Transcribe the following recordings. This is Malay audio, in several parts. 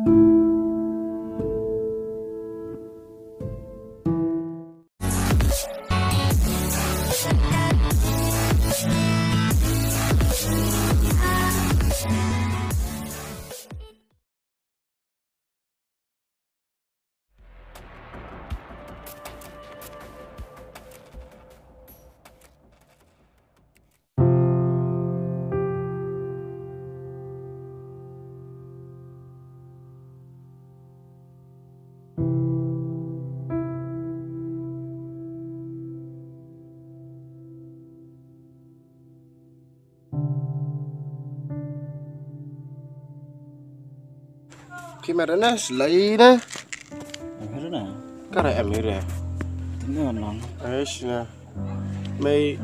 Khi mà nó lấy đó Em hết nè. cái này em hiểu rồi Tính là nón. ấy nè mấy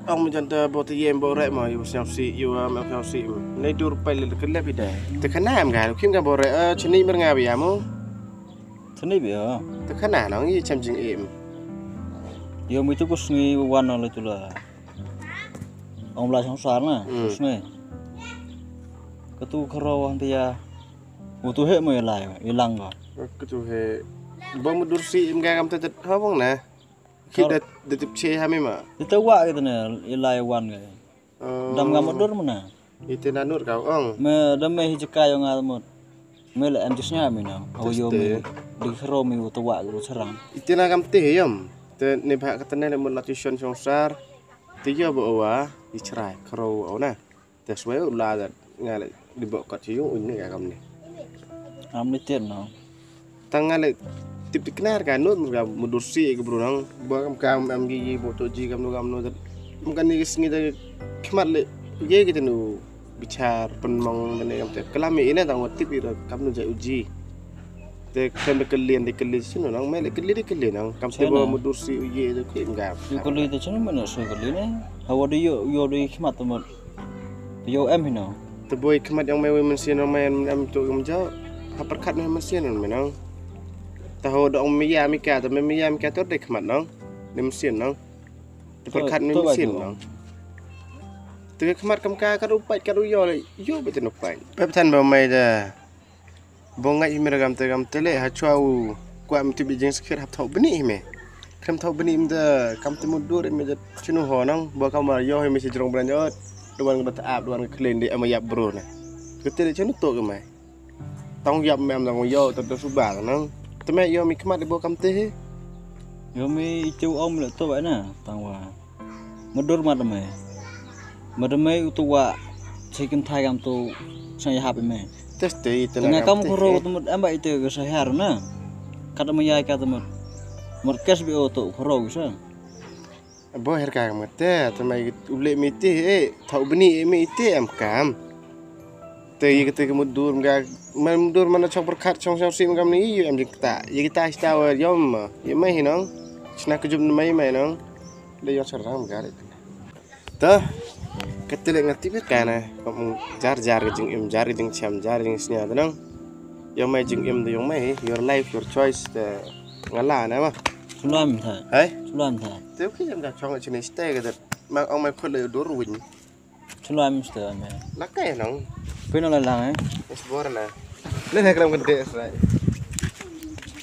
ông mình chân ta bộ thì em bộ rẻ mà yêu sao xị yêu em sao xị này dur phải là cái lẽ bị đẻ từ khán em gà khi cái bộ rẻ chân đi bên ngà bị ám không Thế này bị à? từ khán nó như chăm chừng em Yêu mấy chút có suy quan nó là chỗ là ông là sống sáng nè. Suy cái tu kharo anh tia một tu hết mới lại lăng rồi. cái chú hệ bông một dur xị em gà cầm tay hết không nè khi để tiếp chơi hay mấy mà Thì tao qua cái này lại quan cái đâm ngắm một đốt mà nè. itu nanur kau ong Mà đâm mày chỉ cài vào ngà một mày lại em chỉ nhảy mình nào. Hồi giờ mình đi kharo mình tu qua cái serang. itu na kam teh yam te ne bha katane le mun latihan songsar tiga bawa dicerai karo au na te suwe ula da ngale di bawa kat ciu ini ya kam ni Am đi tiền nào. tangale tip dikenar kan nut ga mudursi ke brunang ba kam am gi boto ji kam no mungkin ni singi da khmat le ye gitu nu bicar penmong mene kam te kelami ini tang tip ira kam nu jai uji te kan kelian sini nang mele kelian nang kam te bawa mudursi ye tu ke ngam Yêu cái ly thì chứ nó mình ở sôi cái ly này. Hầu đi vô đi khi mà tụi mình vô em thì nào. te boy khmat yang mai mesin main am tu kam jau haperkat ni mesin menang tahu dong miya mika te miya mika tu de khmat nang ni mesin nang te perkat ni mesin nang te khmat kam ka kadu pai kadu yo le yo betul no pai pep tan ba mai da bongai miragam te le ha chau kwa mti bijing sekir hap thau beni me kam thau beni mda kam te mudur me chinu ho nang ba kam yo he me si jrong bran yo duan ko taap duan ko klen di amaya bro na kete chinu to ke mai tong yap mem dang yo to suba nang te me yo mi khmat de bo kam te Yo mi chú ông là tôi vậy nè, taoว่าmột đôi mà mày tu wa chỉ cần thay cam tu sang hạp mày. teste itu Tengah kamu koro tu em vậy tu cái sahar nè, kata mày kata một cash bị ô tô koro cái bo her ka kam te te mai ule mi te e thau beni mi te am kam te ye kete mudur ga mudur mana chok perkat chong chong sim kam ni em dikta ye kita stawa yom ye mai hinong sna kejum mai nong le yo saram ga ta ketele ngati bet kana kom jar jing em jar jing cham jar jing snya nong yo mai jing em de yo mai your life your choice te ngala na ma Sulam thà. hey Sulam thà. te khi em ga chong ở trên stay ga ma ông mai phut le do ruin Sulam mesti mày. lakai nong Pin nó là ấy. explore na le ne kram gede sai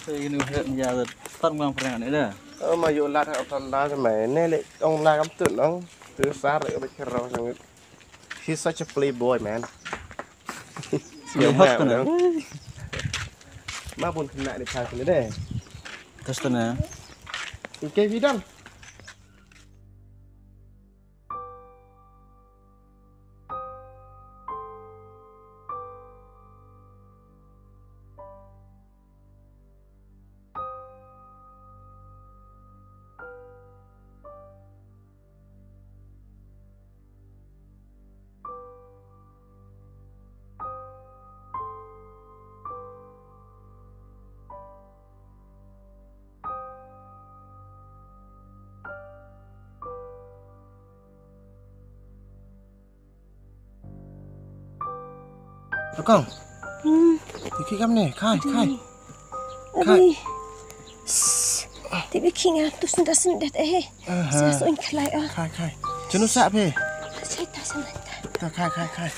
Tôi ini hiện giờ tắt ngang phần này đó. mà yo lat ha tan la sa mai ne le ong la kam tut nong tu sa re ba khro sang he's such a playboy man Yo hot kan. ma bun kena di phai ni de Terus tu nè. ke vidang Con. Thì khi cắm này, khai. Abi. Thì bị khi ngang tu sinh đất ấy. Sao số anh khai à? Khai. Chứ nó sạ phê. Sai ta xem ta. Ta khai.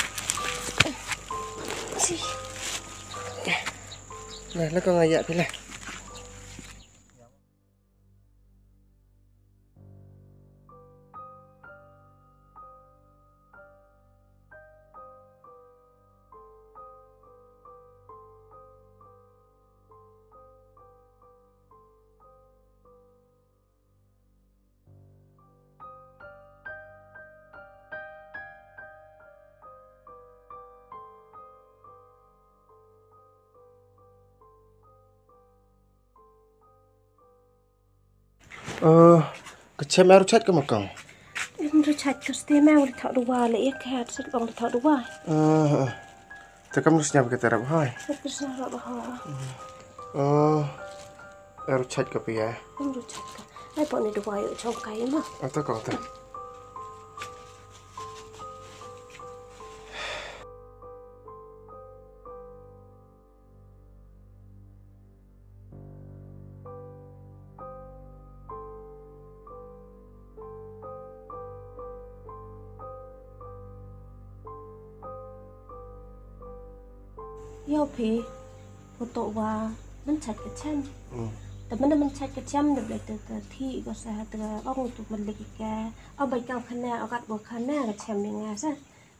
Gì? Lah lah kau ngayak pilih. Kecem air cat ke makang? Em rồi chặt cái stem mau đi thọ đùa lại cái sắt bằng đi thọ đùa. Tu kamu harus nyampe ke terap hai. Sắt cái sắt rồi họ. Air cat ke pia? Em rồi chặt cái. Ai bọn này đùa ở trong cái mà. Atau kau tu? Yêu phí một tổ và mình chặt cái chân.แต่มันใช้กระช่ำเด็กแต่ที่ก็สาแต่เอาตัวมันเล็กแกเอาใบกางขนาเอากัดบวกขนากระช่ำยังไงซะ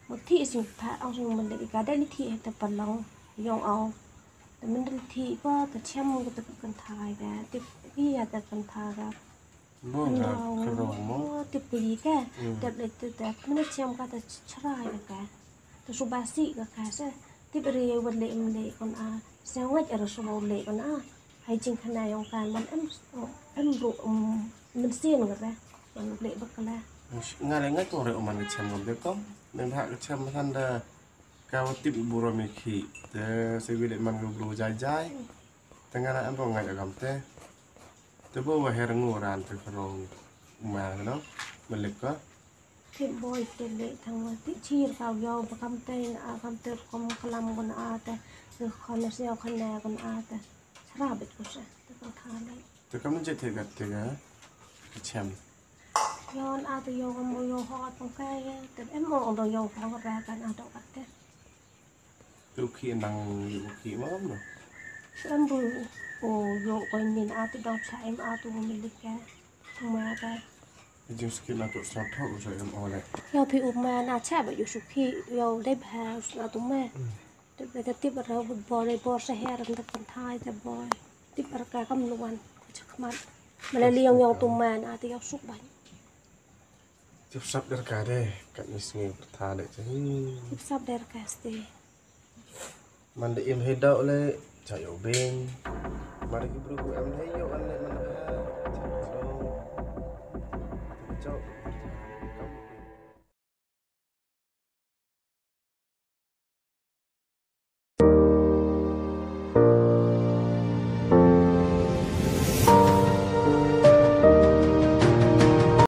บางที่สิ่งพระเอาสิ่งมันเล็กแกได้ลิทีแต่ปลองยองเอาแต่มันลิทีก็กระช่ำก็ตะกันทายแกติดพี่อยากตะกันทายแกมันเราติดปีแกแต่เล็กแต่มันได้ช่ำก็แต่ชรายแกแต่สุบาสิก็แค่ซะที่เรียวันเล็กมันเล็กคนอาเสียงว่าจะเราสุบเล็กคนอาhay chừng khăn này ông can mình em rượu mình xiên rồi đấy mình lệ bậc là Ngay lấy ngay tổ rượu mà kecem ngom được không? Nên hạ kecem thân dah kau tip buru meki, te sebi lek man gubru jajai. Tengah nak apa ngai agam te? Te bawa herenguran te kerong mang no, melik ko. thêm boy tiền lệ thằng tí chi vào vô và cầm tay cầm kalam con a te rồi con nó xeo con nè con a te ra bịch của sẽ tôi thà đấy Tu kamu jadi kat te ga kecem. yon a te yo cầm yo hot con cái te em mong đồ yo phong ra kan a đâu te Tu khi nang yu khi mam no. em bu o yo coi nhìn a te đâu chạy em a tu mình lịch cái mà cái Jeng sikit nak tu snap thok usai em oleh. yo pi uma na cha ba yo suki yo le ba na tu me te te tip ra bo se her nda kan thai te boy tip ra ka kam luan chakmat mala liang yo tu man a te yo suk ban Jep sap der ka de, kat ni sengi pertha dek je. tip sab der ka ste Man de im hedau le, cak yo beng. Mari ki bro ku em le yo an le man ha. Cak.